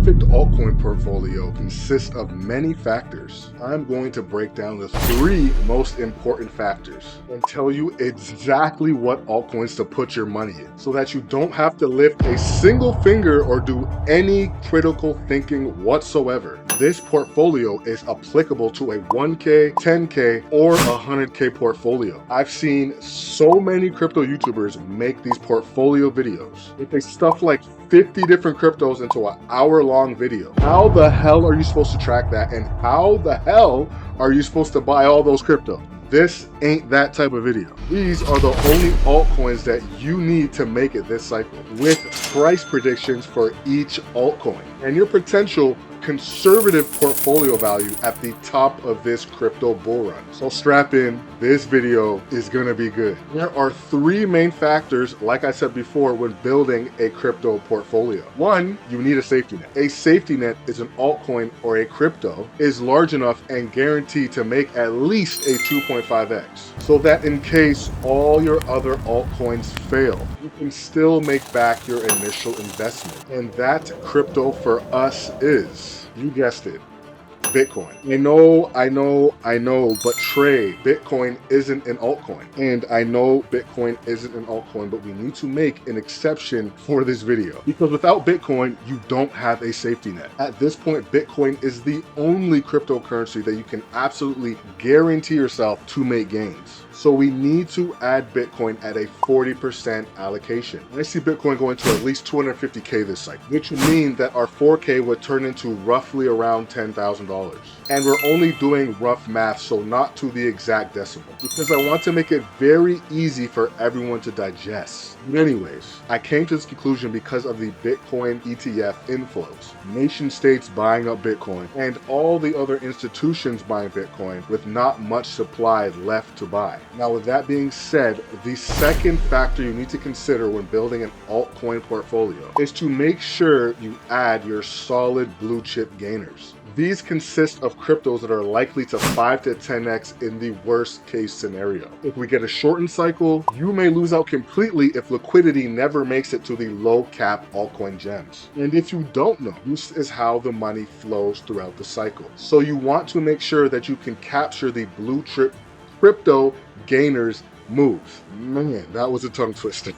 perfect altcoin portfolio consists of many factors. I'm going to break down the 3 most important factors and tell you exactly what altcoins to put your money in so that you don't have to lift a single finger or do any critical thinking whatsoever. This portfolio is applicable to a 1K, 10K, or 100K portfolio. I've seen so many crypto YouTubers make these portfolio videos. They take stuff like 50 different cryptos into an hour-long video. How the hell are you supposed to track that? And how the hell are you supposed to buy all those crypto? This ain't that type of video. These are the only altcoins that you need to make it this cycle, with price predictions for each altcoin and your potential conservative portfolio value at the top of this crypto bull run. So strap in, this video is gonna be good. There are 3 main factors, like I said before, when building a crypto portfolio. 1, you need a safety net. A safety net is an altcoin or a crypto is large enough and guaranteed to make at least a 2.5x, so that in case all your other altcoins fail, you can still make back your initial investment. And that crypto for us is, you guessed it, Bitcoin. I know, but Trey, Bitcoin isn't an altcoin. And I know Bitcoin isn't an altcoin, but we need to make an exception for this video. Because without Bitcoin, you don't have a safety net. At this point, Bitcoin is the only cryptocurrency that you can absolutely guarantee yourself to make gains. So we need to add Bitcoin at a 40% allocation. I see Bitcoin going to at least 250K this cycle, which would mean that our 4K would turn into roughly around $10,000. And we're only doing rough math, so not to the exact decimal, because I want to make it very easy for everyone to digest. But anyways, I came to this conclusion because of the Bitcoin ETF inflows, nation states buying up Bitcoin, and all the other institutions buying Bitcoin with not much supply left to buy. Now, with that being said, the second factor you need to consider when building an altcoin portfolio is to make sure you add your solid blue chip gainers. These consist of cryptos that are likely to 5 to 10x in the worst case scenario. If we get a shortened cycle, you may lose out completely if liquidity never makes it to the low cap altcoin gems. And if you don't know, this is how the money flows throughout the cycle. So you want to make sure that you can capture the blue chip crypto gainers moves. Man, that was a tongue twister.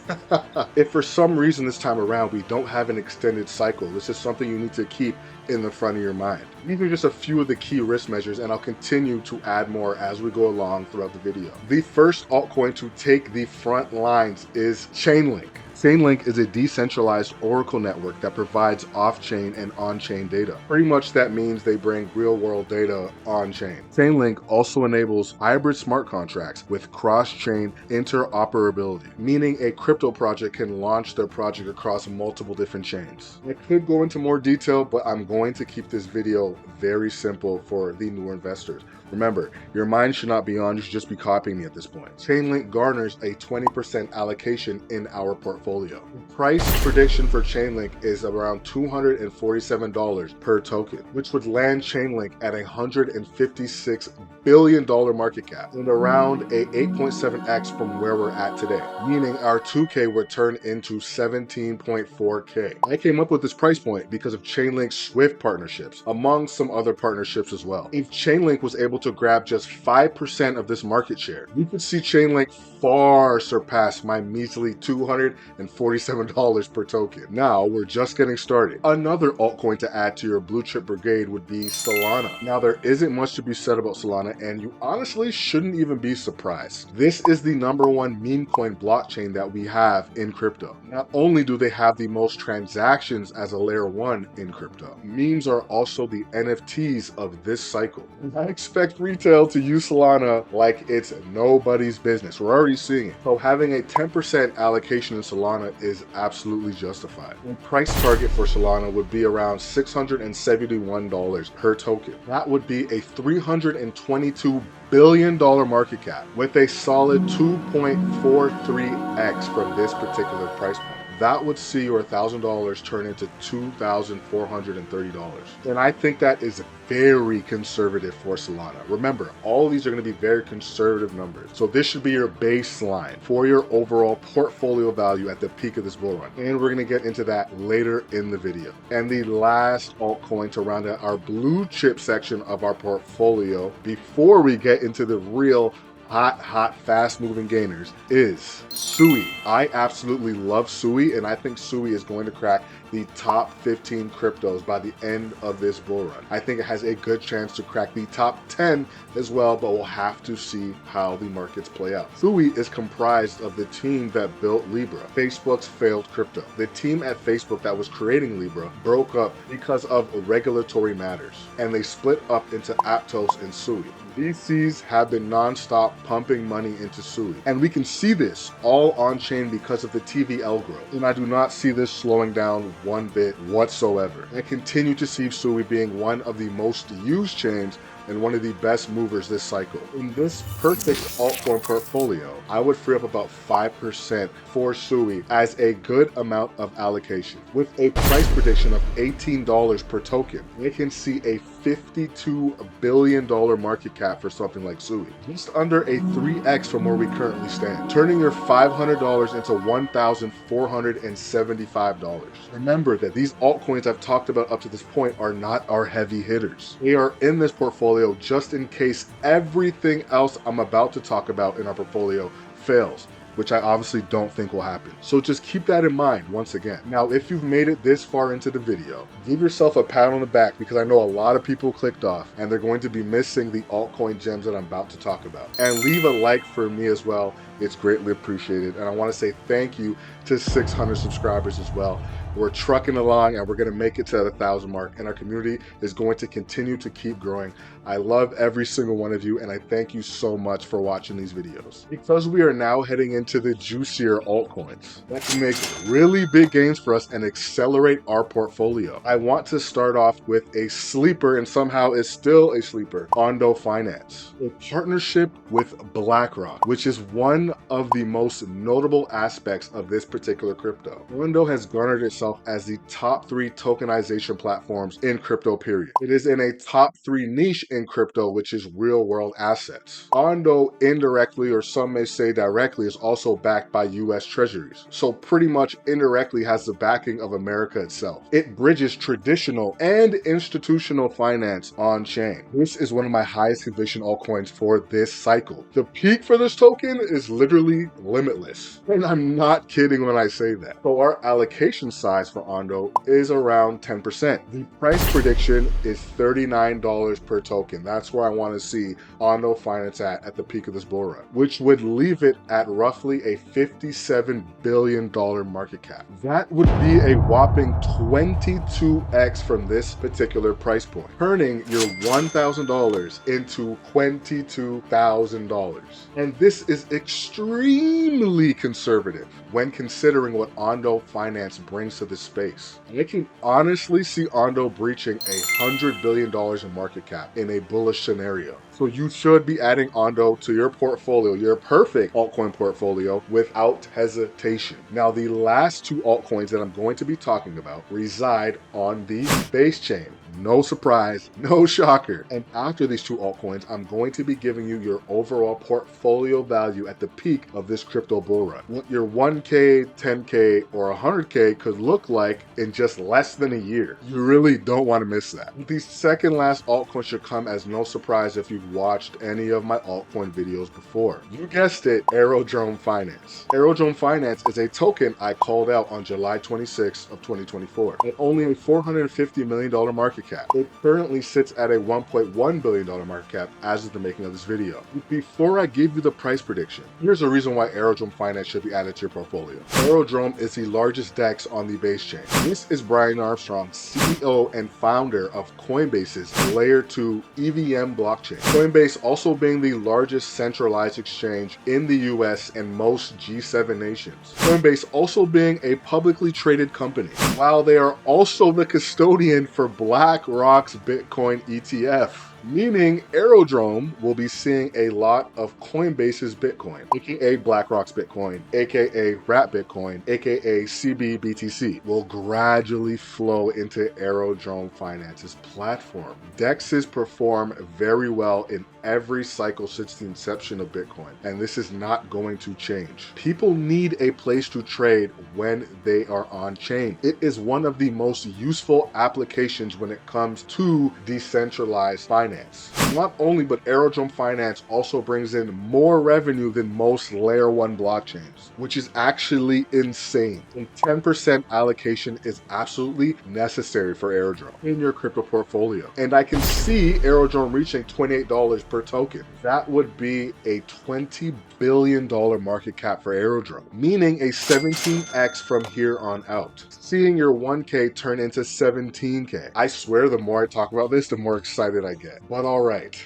If for some reason this time around we don't have an extended cycle, this is something you need to keep in the front of your mind. These are just a few of the key risk measures, and I'll continue to add more as we go along throughout the video. The first altcoin to take the front lines is Chainlink. Chainlink is a decentralized Oracle network that provides off-chain and on-chain data. Pretty much that means they bring real-world data on-chain. Chainlink also enables hybrid smart contracts with cross-chain interoperability, meaning a crypto project can launch their project across multiple different chains. I could go into more detail, but I'm going to keep this video very simple for the newer investors. Remember, your mind should not be on, you should just be copying me at this point. Chainlink garners a 20% allocation in our portfolio. The price prediction for Chainlink is around $247 per token, which would land Chainlink at a $156 billion market cap and around a 8.7x from where we're at today, meaning our 2K would turn into 17.4K. I came up with this price point because of Chainlink's Swift partnerships, among some other partnerships as well. If Chainlink was able to grab just 5% of this market share, you could see Chainlink far surpass my measly $247 per token. Now, we're just getting started. Another altcoin to add to your blue chip brigade would be Solana. Now, there isn't much to be said about Solana, and you honestly shouldn't even be surprised. This is the #1 meme coin blockchain that we have in crypto. Not only do they have the most transactions as a layer 1 in crypto, memes are also the NFTs of this cycle. I expect retail to use Solana like it's nobody's business. We're already seeing it. So having a 10% allocation in Solana is absolutely justified. The price target for Solana would be around $671 per token. That would be a $322 billion market cap with a solid 2.43x from this particular price point. that would see your $1,000 turn into $2,430. And I think that is very conservative for Solana. Remember, all of these are going to be very conservative numbers. So this should be your baseline for your overall portfolio value at the peak of this bull run. And we're going to get into that later in the video. And the last altcoin to round out our blue chip section of our portfolio before we get into the real hot, fast-moving gainers is Sui. I absolutely love Sui, and I think Sui is going to crack the top 15 cryptos by the end of this bull run. I think it has a good chance to crack the top 10 as well, but we'll have to see how the markets play out. Sui is comprised of the team that built Libra, Facebook's failed crypto. The team at Facebook that was creating Libra broke up because of regulatory matters, and they split up into Aptos and Sui. VCs have been non-stop pumping money into Sui, and we can see this all on-chain because of the TVL growth, and I do not see this slowing down one bit whatsoever. I continue to see Sui being one of the most used chains and one of the best movers this cycle. In this perfect altcoin portfolio, I would free up about 5% for Sui as a good amount of allocation. With a price prediction of $18 per token, we can see a $52 billion market cap for something like Sui, just under a 3x from where we currently stand, turning your $500 into $1,475. Remember that these altcoins I've talked about up to this point are not our heavy hitters. They are in this portfolio just in case everything else I'm about to talk about in our portfolio fails, which I obviously don't think will happen. So just keep that in mind once again. Now, if you've made it this far into the video, give yourself a pat on the back because I know a lot of people clicked off and they're going to be missing the altcoin gems that I'm about to talk about. And leave a like for me as well. It's greatly appreciated. And I want to say thank you to 600 subscribers as well. We're trucking along and we're going to make it to the 1,000 mark, and our community is going to continue to keep growing. I love every single one of you, and I thank you so much for watching these videos. Because we are now heading into the juicier altcoins that can make really big gains for us and accelerate our portfolio, I want to start off with a sleeper, and somehow is still a sleeper, Ondo Finance. A partnership with BlackRock, which is one of the most notable aspects of this particular crypto. Ondo has garnered itself as the top 3 tokenization platforms in crypto, period. It is in a top 3 niche in crypto, which is real world assets. Ondo indirectly, or some may say directly, is also backed by US treasuries. So pretty much indirectly has the backing of America itself. It bridges traditional and institutional finance on chain. This is one of my highest conviction altcoins for this cycle. The peak for this token is literally limitless. And I'm not kidding when I say that. So our allocation size for Ondo is around 10%. The price prediction is $39 per token. That's where I want to see Ondo Finance at the peak of this bull run, which would leave it at roughly a $57 billion market cap. That would be a whopping 22x from this particular price point, turning your $1,000 into $22,000. And this is extremely conservative when considering what Ondo Finance brings to this space. And I can honestly see Ondo breaching $100 billion in market cap in a bullish scenario. So you should be adding Ondo to your portfolio, your perfect altcoin portfolio, without hesitation. Now, the last 2 altcoins that I'm going to be talking about reside on the base chain. No surprise, no shocker. And after these 2 altcoins, I'm going to be giving you your overall portfolio value at the peak of this crypto bull run. What your 1K, 10K, or 100K could look like in just less than a year. You really don't want to miss that. The second last altcoin should come as no surprise if you've watched any of my altcoin videos before. You guessed it, Aerodrome Finance. Aerodrome Finance is a token I called out on July 26th of 2024 at only a $450 million market cap. It currently sits at a $1.1 billion market cap as of the making of this video. Before I give you the price prediction, here's a reason why Aerodrome Finance should be added to your portfolio. Aerodrome is the largest DEX on the base chain. This is Brian Armstrong, CEO and founder of Coinbase's Layer 2 EVM blockchain. Coinbase also being the largest centralized exchange in the US and most G7 nations. Coinbase also being a publicly traded company, while they are also the custodian for BlackRock's Bitcoin ETF. meaning Aerodrome will be seeing a lot of Coinbase's Bitcoin, aka BlackRock's Bitcoin, aka Rat Bitcoin, aka CBBTC, will gradually flow into Aerodrome Finance's platform. DEXs perform very well in every cycle since the inception of Bitcoin, and this is not going to change. People need a place to trade when they are on chain. It is one of the most useful applications when it comes to decentralized finance. Not only, but Aerodrome Finance also brings in more revenue than most layer 1 blockchains, which is actually insane. And 10% allocation is absolutely necessary for Aerodrome in your crypto portfolio. And I can see Aerodrome reaching $28 per token. That would be a $20 billion market cap for Aerodrome, meaning a 17x from here on out. Seeing your 1K turn into 17K. I swear the more I talk about this, the more excited I get. But all right,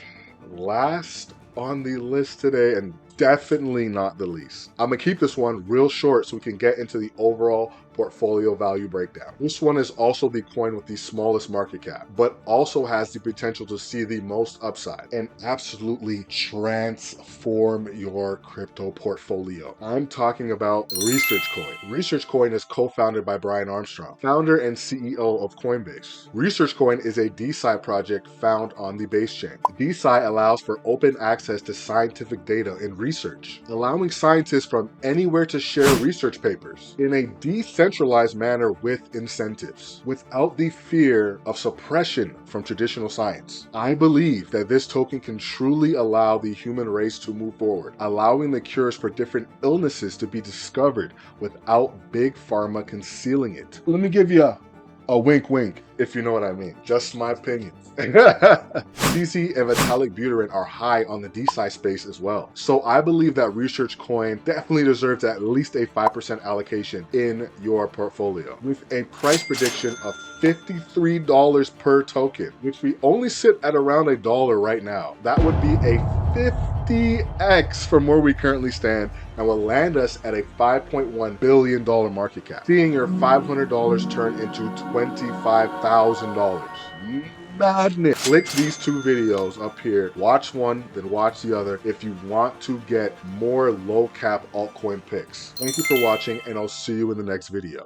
last on the list today, and definitely not the least. I'm gonna keep this one real short so we can get into the overall portfolio value breakdown. This one is also the coin with the smallest market cap, but also has the potential to see the most upside and absolutely transform your crypto portfolio. I'm talking about Research Coin. Research Coin is co-founded by Brian Armstrong, founder and CEO of Coinbase. Research Coin is a DeSci project found on the Base chain. DeSci allows for open access to scientific data and research, allowing scientists from anywhere to share research papers in a decentralized manner with incentives, without the fear of suppression from traditional science. I believe that this token can truly allow the human race to move forward, allowing the cures for different illnesses to be discovered without big pharma concealing it. Let me give you a wink wink, if you know what I mean. Just my opinion. CC and metallic butyrate are high on the DeSci space as well. So I believe that Research Coin definitely deserves at least a 5% allocation in your portfolio, with a price prediction of $53 per token, which we only sit at around $1 right now. That would be a 50x from where we currently stand and will land us at a $5.1 billion market cap, seeing your $500 turn into $25,000. Madness. Click these two videos up here. Watch one, then watch the other if you want to get more low cap altcoin picks. Thank you for watching, and I'll see you in the next video.